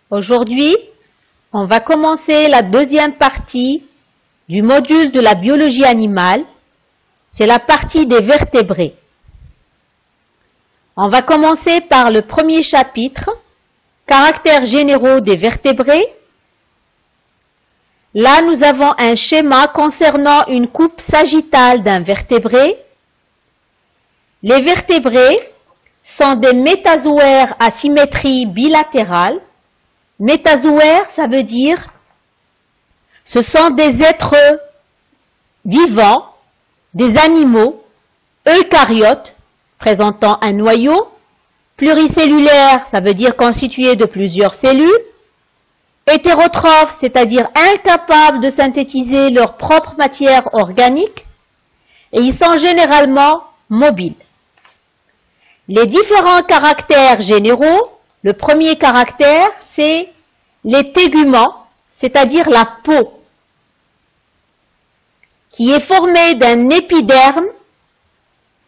Aujourd'hui, on va commencer la deuxième partie du module de la biologie animale. C'est la partie des vertébrés. On va commencer par le premier chapitre, caractères généraux des vertébrés. Là, nous avons un schéma concernant une coupe sagittale d'un vertébré. Les vertébrés sont des métazoaires à symétrie bilatérale. Métazoaires, ça veut dire ce sont des êtres vivants, des animaux eucaryotes présentant un noyau. Pluricellulaire, ça veut dire constitué de plusieurs cellules. Hétérotrophes, c'est-à-dire incapables de synthétiser leur propre matière organique. Et ils sont généralement mobiles. Les différents caractères généraux, le premier caractère, c'est les téguments, c'est-à-dire la peau, qui est formée d'un épiderme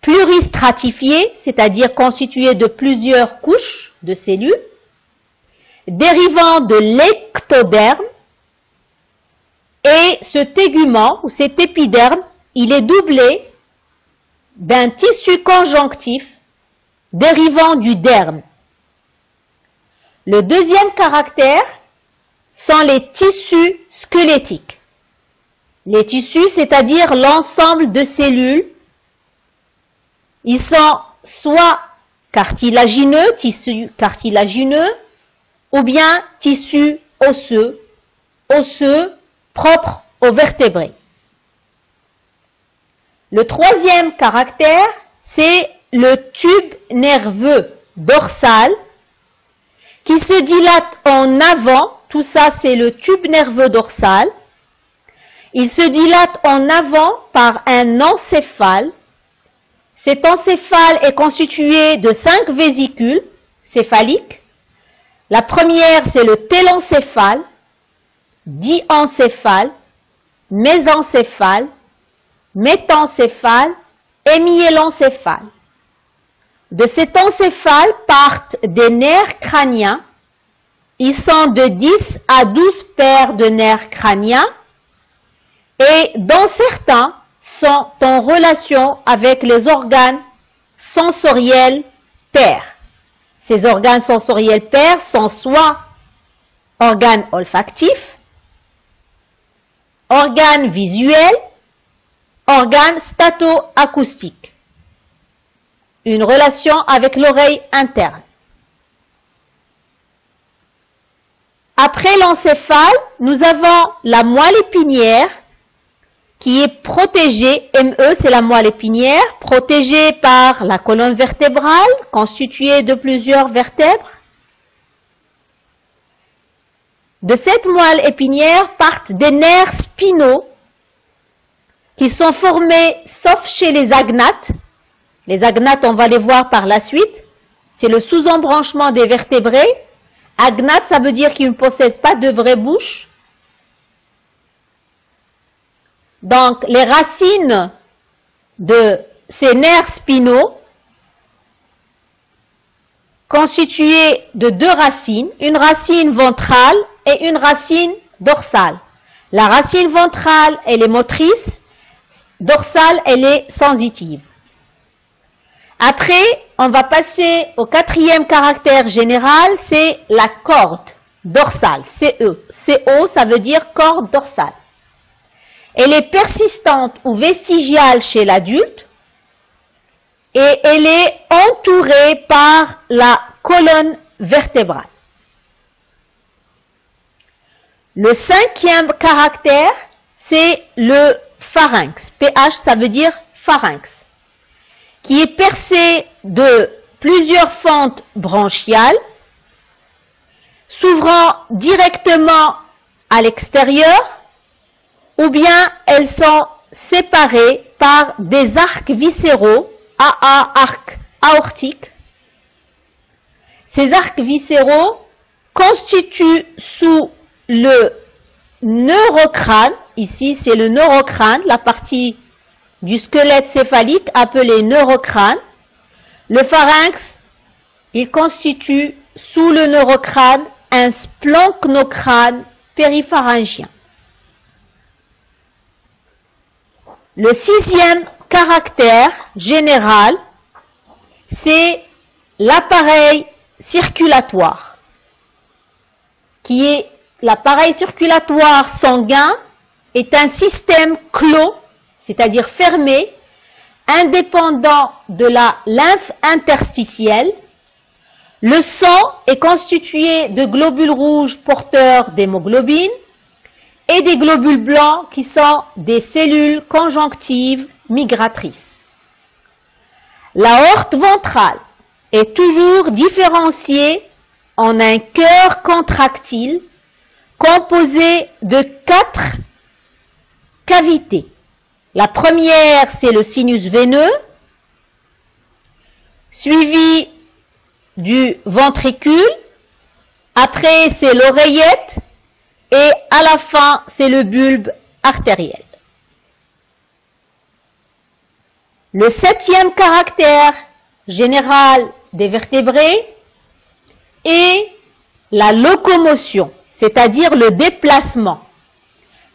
pluristratifié, c'est-à-dire constitué de plusieurs couches de cellules, dérivant de l'ectoderme, et ce tégument, ou cet épiderme, il est doublé d'un tissu conjonctif dérivant du derme. Le deuxième caractère sont les tissus squelettiques. Les tissus, c'est-à-dire l'ensemble de cellules, ils sont soit cartilagineux, tissus cartilagineux, ou bien tissus osseux, propres aux vertébrés. Le troisième caractère, c'est le tube nerveux dorsal qui se dilate en avant. Tout ça, c'est le tube nerveux dorsal. Il se dilate en avant par un encéphale. Cet encéphale est constitué de 5 vésicules céphaliques. La première, c'est le télencéphale, diencéphale, mésencéphale, métencéphale et myélencéphale. De cet encéphale partent des nerfs crâniens. Ils sont de 10 à 12 paires de nerfs crâniens et dont certains sont en relation avec les organes sensoriels pairs. Ces organes sensoriels pairs sont soit organes olfactifs, organes visuels, organes stato-acoustiques. Une relation avec l'oreille interne. Après l'encéphale, nous avons la moelle épinière qui est protégée, ME c'est la moelle épinière, protégée par la colonne vertébrale constituée de plusieurs vertèbres. De cette moelle épinière partent des nerfs spinaux qui sont formés, sauf chez les agnates. Les agnates, on va les voir par la suite. C'est le sous-embranchement des vertébrés. Agnate, ça veut dire qu'ils ne possèdent pas de vraie bouche. Donc, les racines de ces nerfs spinaux, constituées de 2 racines, une racine ventrale et une racine dorsale. La racine ventrale, elle est motrice, dorsale, elle est sensitive. Après, on va passer au 4e caractère général, c'est la corde dorsale, CE. CO, ça veut dire corde dorsale. Elle est persistante ou vestigiale chez l'adulte et elle est entourée par la colonne vertébrale. Le 5e caractère, c'est le pharynx. PH, ça veut dire pharynx, qui est percé de plusieurs fentes branchiales, s'ouvrant directement à l'extérieur, ou bien elles sont séparées par des arcs viscéraux, arcs aortiques. Ces arcs viscéraux constituent sous le neurocrâne, ici c'est le neurocrâne, la partie du squelette céphalique appelé neurocrâne. Le pharynx, il constitue sous le neurocrâne un splanchnocrine péripharyngien. Le sixième caractère général, c'est l'appareil circulatoire, qui est l'appareil circulatoire sanguin est un système clos, c'est-à-dire fermé, indépendant de la lymphe interstitielle. Le sang est constitué de globules rouges porteurs d'hémoglobine et des globules blancs qui sont des cellules conjonctives migratrices. L'aorte ventrale est toujours différenciée en un cœur contractile composé de 4 cavités. La première, c'est le sinus veineux, suivi du ventricule, après c'est l'oreillette et à la fin c'est le bulbe artériel. Le septième caractère général des vertébrés est la locomotion, c'est-à-dire le déplacement.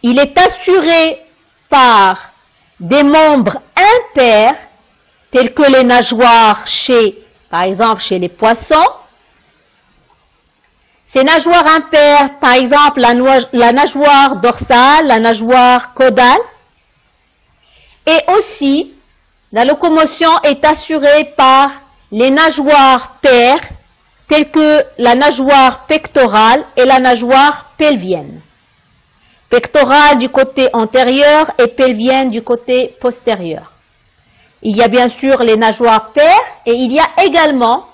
Il est assuré par des membres impairs tels que les nageoires par exemple chez les poissons. Ces nageoires impaires, par exemple la nageoire dorsale, la nageoire caudale. Et aussi, la locomotion est assurée par les nageoires paires, telles que la nageoire pectorale et la nageoire pelvienne. Pectorale du côté antérieur et pelvienne du côté postérieur. Il y a bien sûr les nageoires paires et il y a également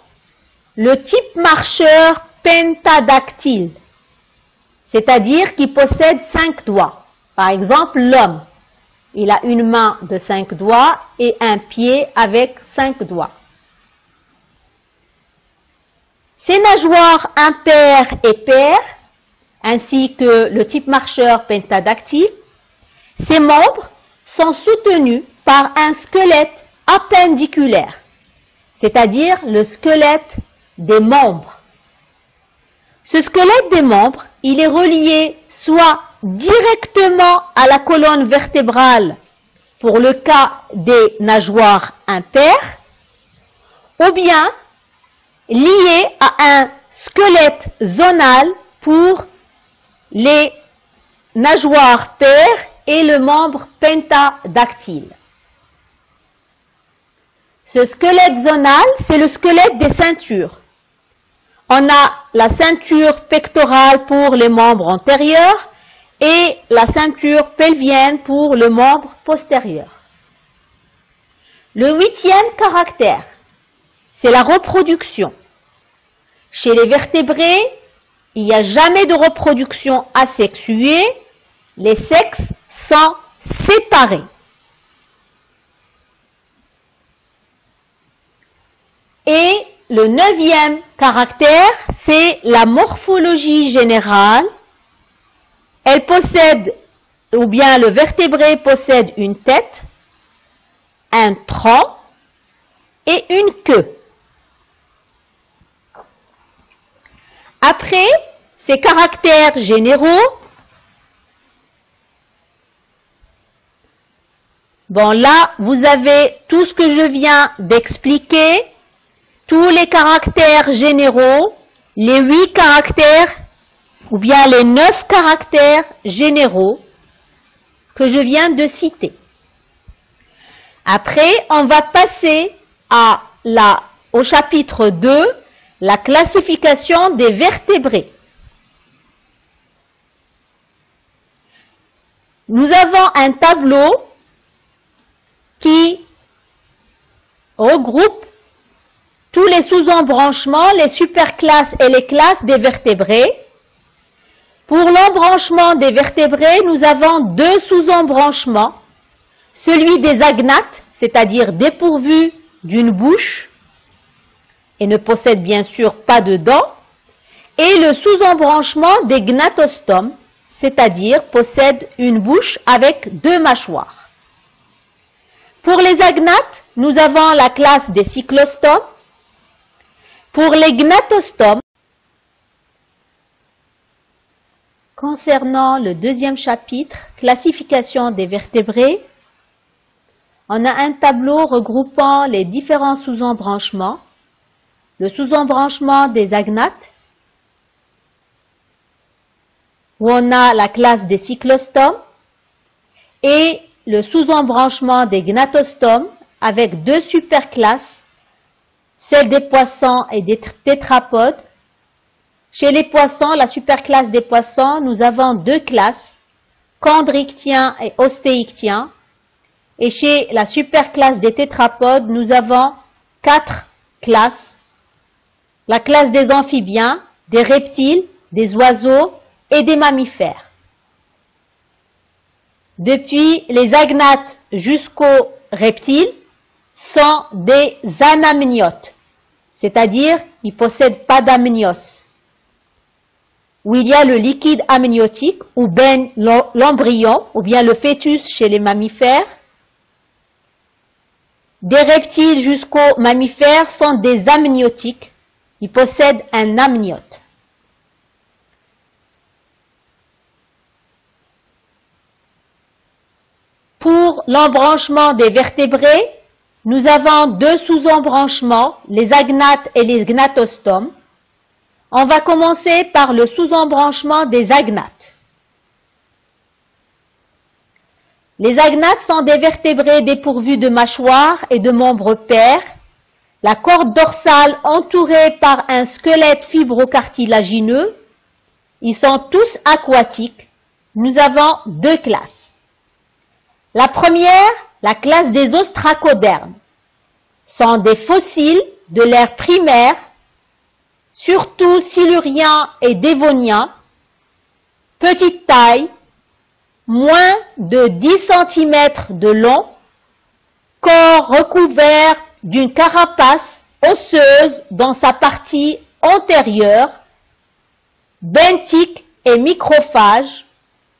le type marcheur pentadactyle, c'est-à-dire qui possède 5 doigts. Par exemple, l'homme, il a une main de 5 doigts et un pied avec 5 doigts. Ces nageoires impaires et paires, ainsi que le type marcheur pentadactyle, ces membres sont soutenus par un squelette appendiculaire, c'est-à-dire le squelette des membres. Ce squelette des membres, il est relié soit directement à la colonne vertébrale pour le cas des nageoires impaires, ou bien lié à un squelette zonal pour les nageoires paires et le membre pentadactyle. Ce squelette zonal, c'est le squelette des ceintures. On a la ceinture pectorale pour les membres antérieurs et la ceinture pelvienne pour le membre postérieur. Le huitième caractère, c'est la reproduction. Chez les vertébrés, il n'y a jamais de reproduction asexuée, les sexes sont séparés. Et le neuvième caractère, c'est la morphologie générale. Elle possède, ou bien le vertébré possède une tête, un tronc et une queue. Après ces caractères généraux, bon là, vous avez tout ce que je viens d'expliquer, tous les caractères généraux, les 8 caractères ou bien les 9 caractères généraux que je viens de citer. Après, on va passer au chapitre 2, la classification des vertébrés. Nous avons un tableau qui regroupe tous les sous-embranchements, les superclasses et les classes des vertébrés. Pour l'embranchement des vertébrés, nous avons 2 sous-embranchements. Celui des agnates, c'est-à-dire dépourvus d'une bouche et ne possèdent bien sûr pas de dents, et le sous-embranchement des gnatostomes, c'est-à-dire possèdent une bouche avec 2 mâchoires. Pour les agnates, nous avons la classe des cyclostomes. Pour les gnatostomes, concernant le deuxième chapitre, classification des vertébrés, on a un tableau regroupant les différents sous-embranchements, le sous-embranchement des agnates, où on a la classe des cyclostomes, et le sous-embranchement des gnatostomes avec deux superclasses, celle des poissons et des tétrapodes. Chez les poissons, la superclasse des poissons, nous avons deux classes, chondrichthyens et ostéichthyens. Et chez la superclasse des tétrapodes, nous avons quatre classes. La classe des amphibiens, des reptiles, des oiseaux et des mammifères. Depuis les agnates jusqu'aux reptiles sont des anamniotes, c'est-à-dire ils ne possèdent pas d'amnios, où il y a le liquide amniotique, ou bien l'embryon, ou bien le fœtus chez les mammifères. Des reptiles jusqu'aux mammifères sont des amniotiques, ils possèdent un amniote. Pour l'embranchement des vertébrés, nous avons deux sous-embranchements, les agnates et les gnatostomes. On va commencer par le sous-embranchement des agnates. Les agnates sont des vertébrés dépourvus de mâchoire et de membres pairs. La corde dorsale entourée par un squelette fibrocartilagineux. Ils sont tous aquatiques. Nous avons deux classes. La première, la classe des ostracodermes, sont des fossiles de l'ère primaire, surtout siluriens et dévoniens, petite taille, moins de 10 cm de long, corps recouvert d'une carapace osseuse dans sa partie antérieure, benthique et microphage,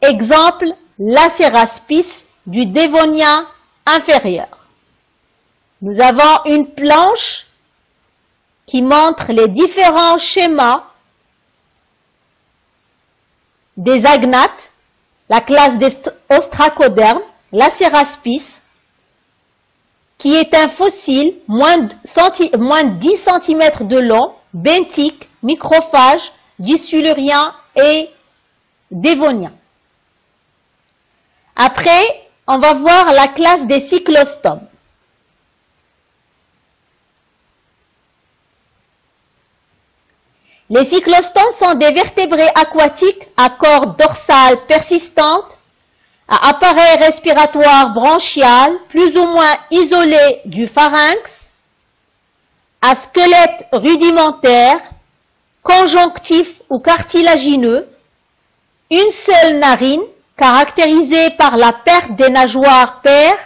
exemple l'Aceraspis du dévonien inférieur. Nous avons une planche qui montre les différents schémas des agnates, la classe des ostracodermes, l'Aceraspis, qui est un fossile moins de 10 cm de long, benthique, microphage, du silurien et dévonien. Après, on va voir la classe des cyclostomes. Les cyclostomes sont des vertébrés aquatiques à corde dorsale persistante, à appareil respiratoire branchial plus ou moins isolé du pharynx, à squelette rudimentaire, conjonctif ou cartilagineux, une seule narine, caractérisée par la perte des nageoires paires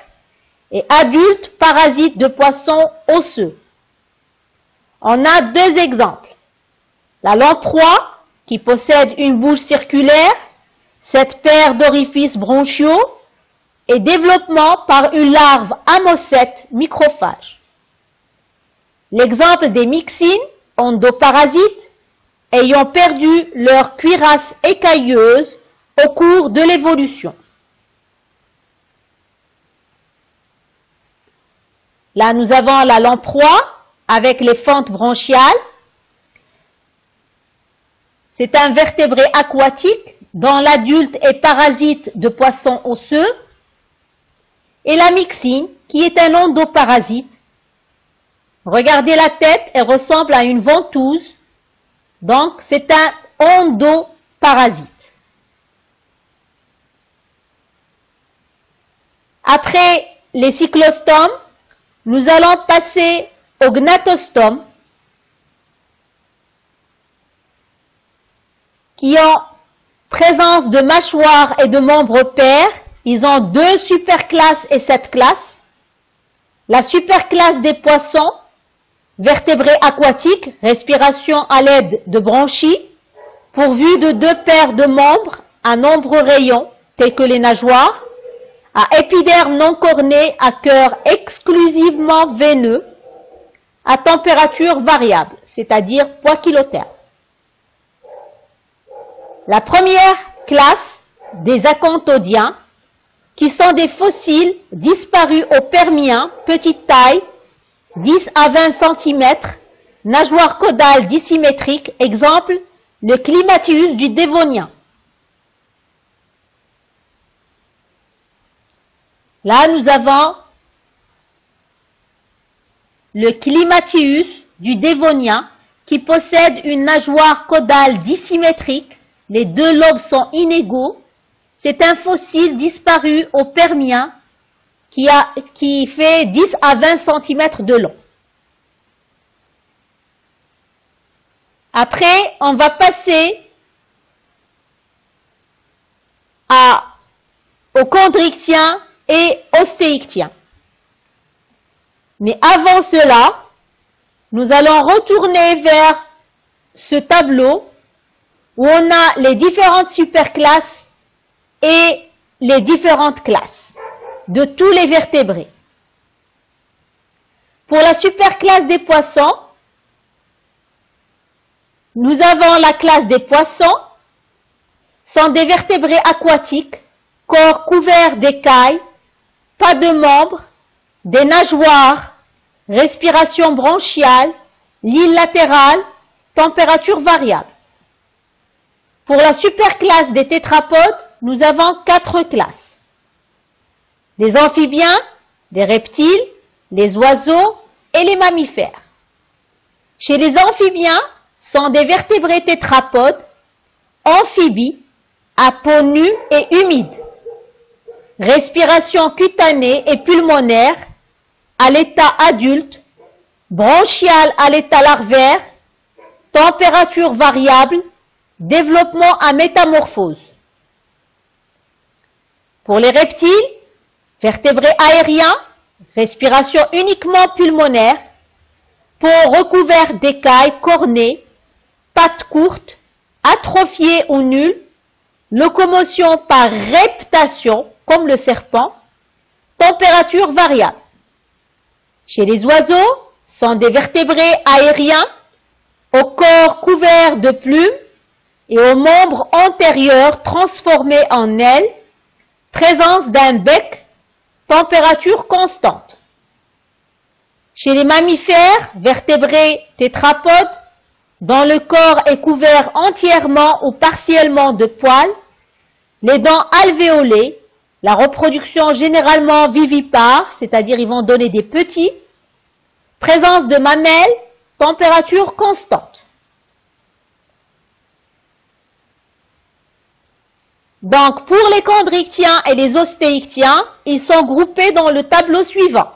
et adulte parasite de poissons osseux. On a deux exemples. La lamproie, qui possède une bouche circulaire, cette paire d'orifices bronchiaux, et développement par une larve amocète microphage. L'exemple des myxines, endoparasites, ayant perdu leur cuirasse écailleuse au cours de l'évolution. Là, nous avons la lamproie avec les fentes branchiales. C'est un vertébré aquatique dont l'adulte est parasite de poissons osseux. Et la myxine, qui est un endoparasite. Regardez la tête, elle ressemble à une ventouse. Donc, c'est un endoparasite. Après les cyclostomes, nous allons passer aux gnatostomes, qui ont présence de mâchoire et de membres pairs. Ils ont deux superclasses et sept classes. La superclasse des poissons, vertébrés aquatiques, respiration à l'aide de branchies, pourvus de deux paires de membres à nombreux rayons, tels que les nageoires, à épiderme non corné à cœur exclusivement veineux, à température variable, c'est-à-dire poids kilotherme. La première classe des acanthodiens, qui sont des fossiles disparus au Permien, petite taille, 10 à 20 cm, nageoire caudale dissymétrique, exemple, le Climatius du Dévonien. Là, nous avons le Climatius du Dévonien qui possède une nageoire caudale dissymétrique. Les deux lobes sont inégaux. C'est un fossile disparu au Permien qui fait 10 à 20 cm de long. Après, on va passer aux chondrichtiens et ostéichtiens. Mais avant cela, nous allons retourner vers ce tableau où on a les différentes superclasses et les différentes classes de tous les vertébrés. Pour la superclasse des poissons, nous avons la classe des poissons, sont des vertébrés aquatiques, corps couvert d'écailles, pas de membres, des nageoires, respiration bronchiale, l'île latérale, température variable. Pour la superclasse des tétrapodes, nous avons 4 classes. Des amphibiens, des reptiles, les oiseaux et les mammifères. Chez les amphibiens, sont des vertébrés tétrapodes, amphibies, à peau nue et humide. Respiration cutanée et pulmonaire à l'état adulte, bronchiale à l'état larvaire, température variable, développement à métamorphose. Pour les reptiles, vertébrés aériens, respiration uniquement pulmonaire, peau recouverte d'écailles cornées, pattes courtes, atrophiées ou nulles, locomotion par reptation, comme le serpent, température variable. Chez les oiseaux, sont des vertébrés aériens, au corps couvert de plumes et aux membres antérieurs transformés en ailes, présence d'un bec, température constante. Chez les mammifères, vertébrés tétrapodes, dont le corps est couvert entièrement ou partiellement de poils, les dents alvéolées, la reproduction généralement vivipare, c'est-à-dire ils vont donner des petits, présence de mamelles, température constante. Donc, pour les chondrichtiens et les ostéichtiens, ils sont groupés dans le tableau suivant.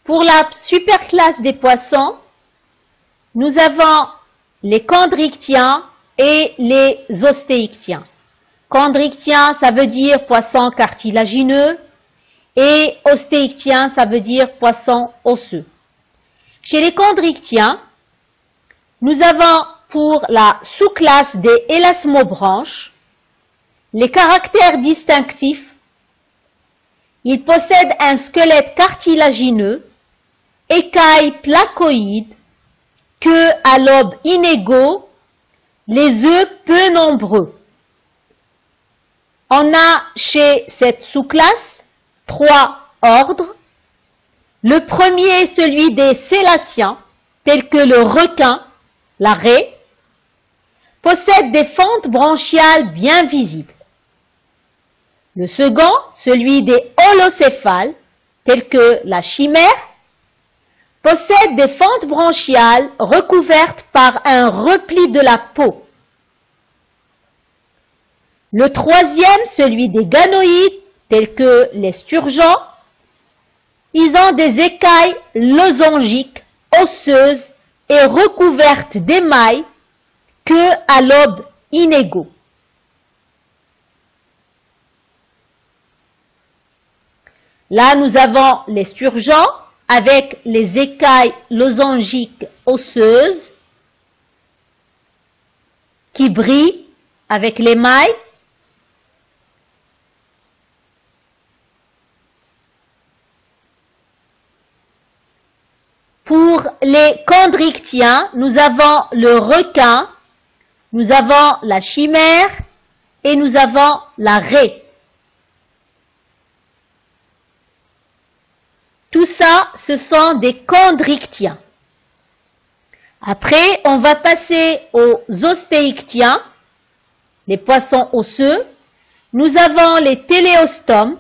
Pour la superclasse des poissons, nous avons les chondrichtiens et les ostéichtiens. Chondrichtien, ça veut dire poisson cartilagineux, et ostéichtien, ça veut dire poisson osseux. Chez les chondrichtiens, nous avons pour la sous-classe des élasmobranches les caractères distinctifs. Ils possèdent un squelette cartilagineux, écailles placoïdes, queue à lobes inégaux, les œufs peu nombreux. On a chez cette sous-classe 3 ordres. Le premier est celui des sélaciens, tels que le requin, la raie, possède des fentes bronchiales bien visibles. Le second, celui des holocéphales, tels que la chimère, possède des fentes bronchiales recouvertes par un repli de la peau. Le troisième, celui des ganoïdes, tels que les sturgeons, ils ont des écailles losangiques, osseuses et recouvertes d'émail, queue à lobes inégaux. Là, nous avons les sturgeons avec les écailles losangiques osseuses qui brillent avec l'émail. Pour les chondrichtiens, nous avons le requin, nous avons la chimère et nous avons la raie. Tout ça, ce sont des chondrichtiens. Après, on va passer aux ostéichtiens, les poissons osseux. Nous avons les téléostomes,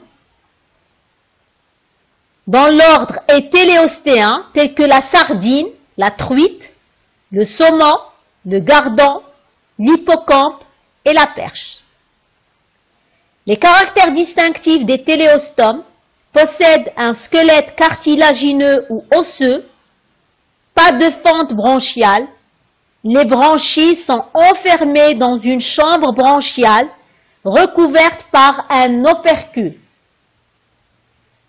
dont l'ordre est téléostéen, tels que la sardine, la truite, le saumon, le gardon, l'hippocampe et la perche. Les caractères distinctifs des téléostomes possèdent un squelette cartilagineux ou osseux, pas de fente bronchiale, les branchies sont enfermées dans une chambre bronchiale recouverte par un opercule.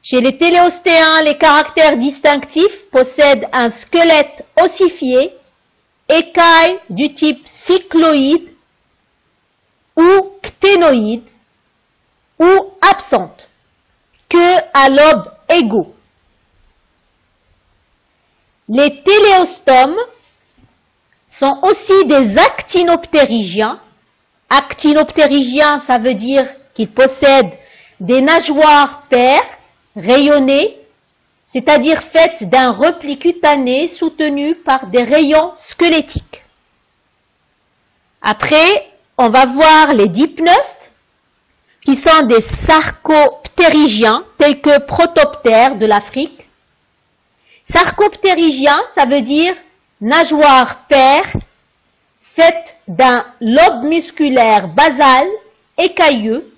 Chez les téléostéens, les caractères distinctifs possèdent un squelette ossifié, écailles du type cycloïde ou cténoïde ou absente, queue à lobes égaux. Les téléostomes sont aussi des actinoptérygiens. Actinoptérygiens, ça veut dire qu'ils possèdent des nageoires paires, rayonnées, c'est-à-dire faites d'un repli cutané soutenu par des rayons squelettiques. Après, on va voir les dipneustes, qui sont des sarcoptérygiens, tels que Protoptère de l'Afrique. Sarcoptérygien, ça veut dire nageoire paire, faite d'un lobe musculaire basal écailleux,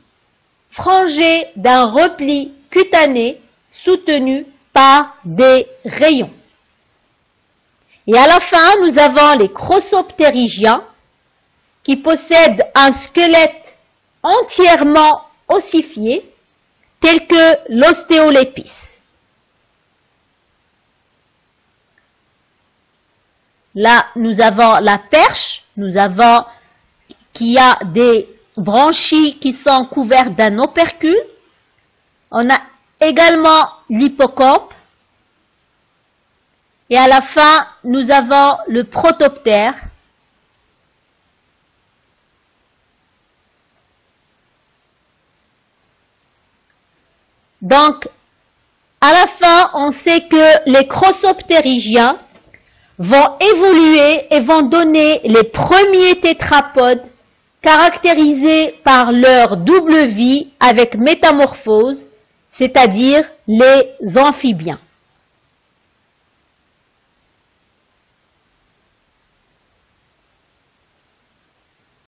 frangé d'un repli cutané soutenu par des rayons. Et à la fin, nous avons les crossoptérygiens qui possèdent un squelette entièrement ossifié, tel que l'ostéolépice. Là, nous avons la perche, nous avons qui a des branchies qui sont couvertes d'un opercule. On a également l'hippocampe. Et à la fin, nous avons le protoptère. Donc, à la fin, on sait que les crossoptérygiens vont évoluer et vont donner les premiers tétrapodes caractérisés par leur double vie avec métamorphose, c'est-à-dire les amphibiens.